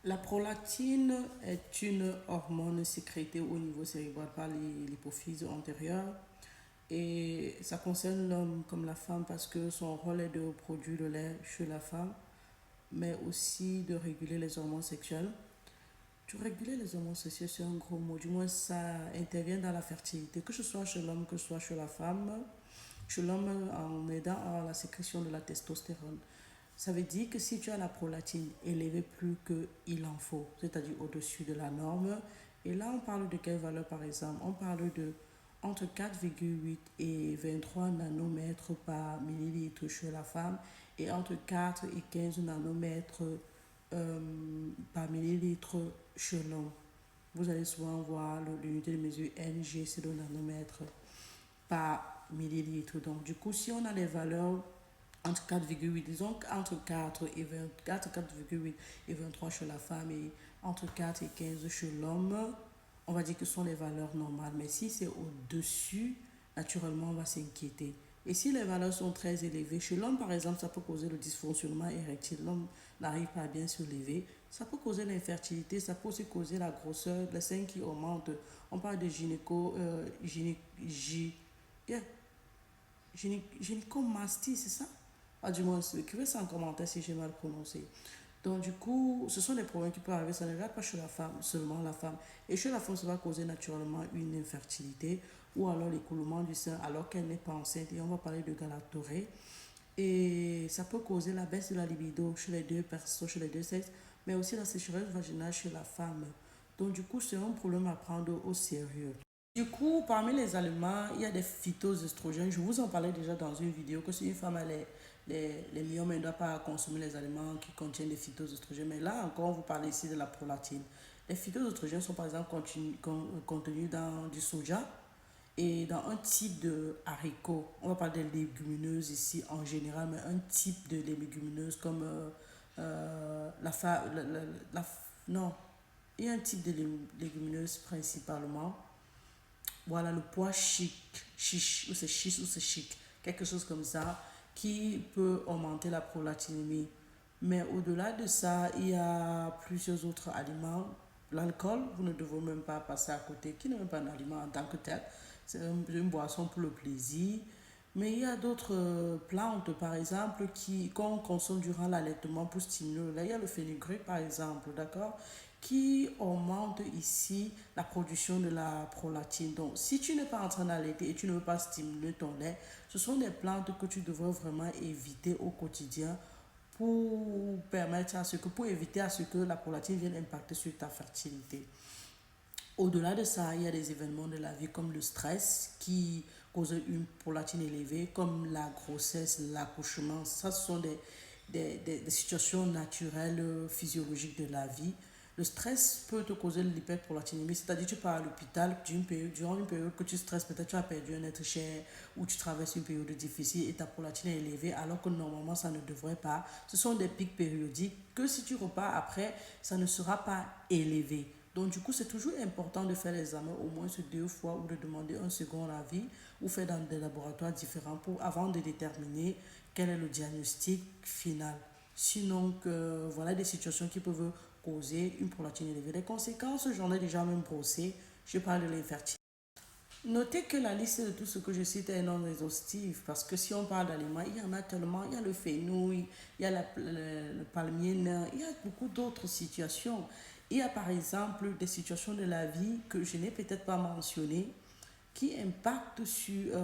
La prolactine est une hormone sécrétée au niveau cérébral par l'hypophyse antérieure et ça concerne l'homme comme la femme parce que son rôle est de produire le lait chez la femme mais aussi de réguler les hormones sexuelles. Tu réguler les hormones sexuelles, c'est un gros mot, du moins ça intervient dans la fertilité, que ce soit chez l'homme, que ce soit chez la femme. Chez l'homme en aidant à la sécrétion de la testostérone. Ça veut dire que si tu as la prolactine élevée plus qu'il en faut, c'est-à-dire au-dessus de la norme, et là on parle de quelle valeur par exemple? On parle de entre 4,8 et 23 nanomètres par millilitre chez la femme et entre 4 et 15 nanomètres euh, par millilitre chez l'homme. Vous allez souvent voir l'unité de mesure NG, c'est le nanomètre par millilitre. Donc, du coup, si on a les valeurs entre 4,8, disons entre 4 et 24, 4,8 et 23 chez la femme et entre 4 et 15 chez l'homme, on va dire que ce sont les valeurs normales. Mais si c'est au-dessus, naturellement, on va s'inquiéter. Et si les valeurs sont très élevées, chez l'homme, par exemple, ça peut causer le dysfonctionnement érectile. L'homme n'arrive pas à bien se lever. Ça peut causer l'infertilité, ça peut aussi causer la grosseur, les seins qui augmentent. On parle de yeah, gynécomastie, c'est ça? Ah, du moins, écrivez ça en commentaire si j'ai mal prononcé. Donc, du coup, ce sont des problèmes qui peuvent arriver. Ça ne regarde pas chez la femme, seulement la femme. Et chez la femme, ça va causer naturellement une infertilité ou alors l'écoulement du sein alors qu'elle n'est pas enceinte. Et on va parler de galatorrhée. Et ça peut causer la baisse de la libido chez les deux personnes, chez les deux sexes, mais aussi la sécheresse vaginale chez la femme. Donc, du coup, c'est un problème à prendre au sérieux. Du coup, parmi les aliments, il y a des phytoestrogènes. Je vous en parlais déjà dans une vidéo que si une femme a les myomes, elle ne doit pas consommer les aliments qui contiennent des phytoestrogènes. Mais là encore, on vous parle ici de la prolactine. Les phytoestrogènes sont par exemple contenus dans du soja et dans un type de haricots. On va parler des légumineuses ici en général, mais un type de légumineuses comme non, il y a un type de légumineuses principalement. Voilà, le pois chiche, ou c'est chiche, ou c'est chic, quelque chose comme ça, qui peut augmenter la prolactinémie. Mais au-delà de ça, il y a plusieurs autres aliments. L'alcool, vous ne devez même pas passer à côté, qui n'est même pas un aliment en tant que tel. C'est une boisson pour le plaisir. Mais il y a d'autres plantes, par exemple, qu'on consomme durant l'allaitement pour stimuler. Là, il y a le fenugrec, par exemple, d'accord, qui augmente ici la production de la prolactine. Donc, si tu n'es pas en train d'allaiter et tu ne veux pas stimuler ton lait, ce sont des plantes que tu devrais vraiment éviter au quotidien pour permettre à ce que, pour éviter à ce que la prolactine vienne impacter sur ta fertilité. Au-delà de ça, il y a des événements de la vie comme le stress qui cause une prolactine élevée, comme la grossesse, l'accouchement. Ça, ce sont des situations naturelles, physiologiques de la vie. Le stress peut te causer l'hyperprolactinémie, c'est-à-dire tu pars à l'hôpital durant une période que tu stresses, peut-être tu as perdu un être cher ou tu traverses une période difficile et ta prolactine est élevée alors que normalement ça ne devrait pas. Ce sont des pics périodiques que si tu repars après, ça ne sera pas élevé. Donc, du coup, c'est toujours important de faire l'examen au moins deux fois ou de demander un second avis ou faire dans des laboratoires différents avant de déterminer quel est le diagnostic final. Sinon, voilà des situations qui peuvent causer une prolactine élevée. Les conséquences, j'en ai déjà même brossé. Je parle de l'infertilité. Notez que la liste de tout ce que je cite est non exhaustive parce que si on parle d'aliments, il y en a tellement. Il y a le fenouil, il y a le palmier nain, il y a beaucoup d'autres situations. Il y a par exemple des situations de la vie que je n'ai peut-être pas mentionnées qui impactent sur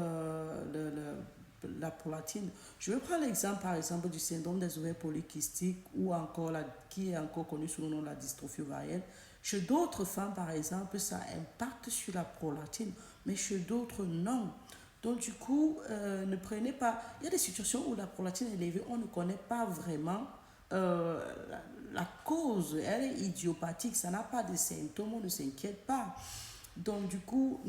la prolactine. Je vais prendre l'exemple par exemple du syndrome des ovaires polykystiques ou encore qui est encore connu sous le nom de la dystrophie ovarienne. Chez d'autres femmes, par exemple, ça impacte sur la prolactine, mais chez d'autres, non. Donc, du coup, ne prenez pas. Il y a des situations où la prolactine est élevée, on ne connaît pas vraiment la cause. Elle est idiopathique, ça n'a pas de symptômes, on ne s'inquiète pas. Donc, du coup,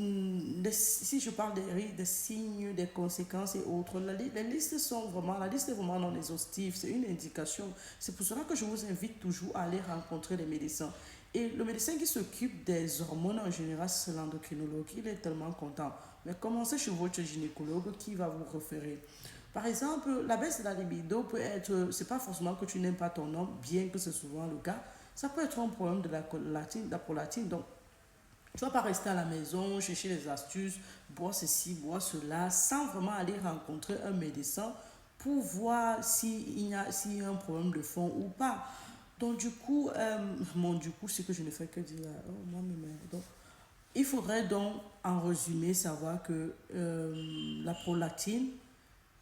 si je parle des signes, des conséquences et autres, les listes sont vraiment, la liste est vraiment non exhaustive, c'est une indication. C'est pour cela que je vous invite toujours à aller rencontrer les médecins. Et le médecin qui s'occupe des hormones en général, c'est l'endocrinologue. Il est tellement content. Mais commencez chez votre gynécologue qui va vous référer. Par exemple, la baisse de la libido peut être, c'est pas forcément que tu n'aimes pas ton homme, bien que c'est souvent le cas. Ça peut être un problème de la prolatine. Donc, tu vas pas rester à la maison, chercher les astuces, boire ceci, boire cela, sans vraiment aller rencontrer un médecin pour voir s'il y a un problème de fond ou pas. Donc, du coup, du coup, c'est que je ne fais que dire, oh, moi-même. Donc, il faudrait donc, en résumé, savoir que la prolactine,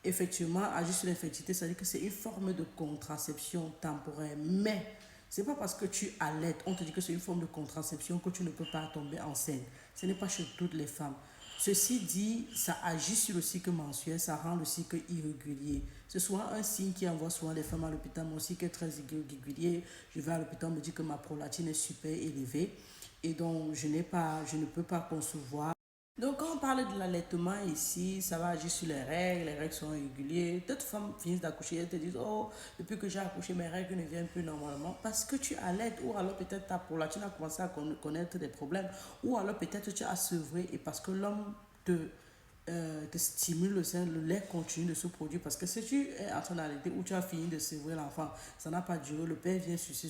effectivement, agit sur l'infertilité, c'est-à-dire que c'est une forme de contraception temporaire. Mais c'est pas parce que tu allaites, on te dit que c'est une forme de contraception que tu ne peux pas tomber enceinte. Ce n'est pas chez toutes les femmes. Ceci dit, ça agit sur le cycle menstruel, ça rend le cycle irrégulier. C'est souvent un signe qui envoie souvent les femmes à l'hôpital. Mon cycle est très irrégulier. Je vais à l'hôpital, on me dit que ma prolactine est super élevée. Et donc, je ne peux pas concevoir. Donc, quand on parle de l'allaitement ici, ça va agir sur les règles sont régulières. D'autres femmes finissent d'accoucher, elles te disent, oh, depuis que j'ai accouché, mes règles ne viennent plus normalement parce que tu allaites, ou alors peut-être ta prolactine a commencé à connaître des problèmes, ou alors peut-être tu as sevré et parce que l'homme te stimule le sein, le lait continue de se produire parce que si tu es en train d'allaiter ou tu as fini de sevrer l'enfant, ça n'a pas duré, le père vient sucer,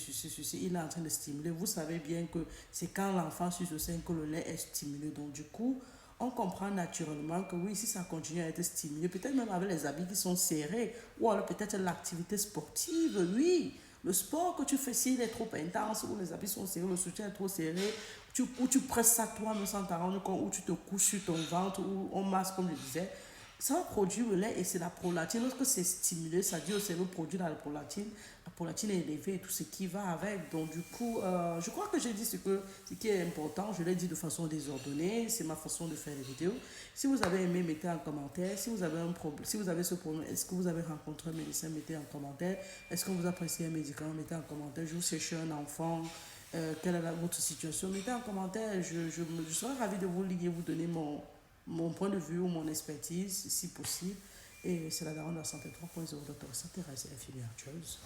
il est en train de stimuler. Vous savez bien que c'est quand l'enfant suce le sein que le lait est stimulé. Donc du coup, on comprend naturellement que oui, si ça continue à être stimulé, peut-être même avec les habits qui sont serrés, ou alors peut-être l'activité sportive, oui. Le sport que tu fais, s'il est trop intense, ou les habits sont serrés, le soutien est trop serré, ou tu presses ça toi-même sans t'en rendre compte, ou tu te couches sur ton ventre, ou on masse, comme je disais, ça va produire le lait et c'est la prolatine. Lorsque c'est stimulé, ça dit au cerveau produire la prolatine. La prolatine est élevée et tout ce qui va avec. Donc, du coup, je crois que j'ai dit ce qui est important. Je l'ai dit de façon désordonnée. C'est ma façon de faire les vidéos. Si vous avez aimé, mettez en commentaire. Si vous avez un problème, si vous avez ce problème, est-ce que vous avez rencontré un médecin, mettez en commentaire. Est-ce que vous appréciez un médicament, mettez en commentaire. Je vous cherche un enfant. Quelle est votre situation? Mettez en commentaire. Je serai ravie de vous lire, vous donner mon point de vue ou mon expertise, si possible. Et c'est la daronne de la santé 3.0 Dr. Santé Thérèse infirmière actueuse.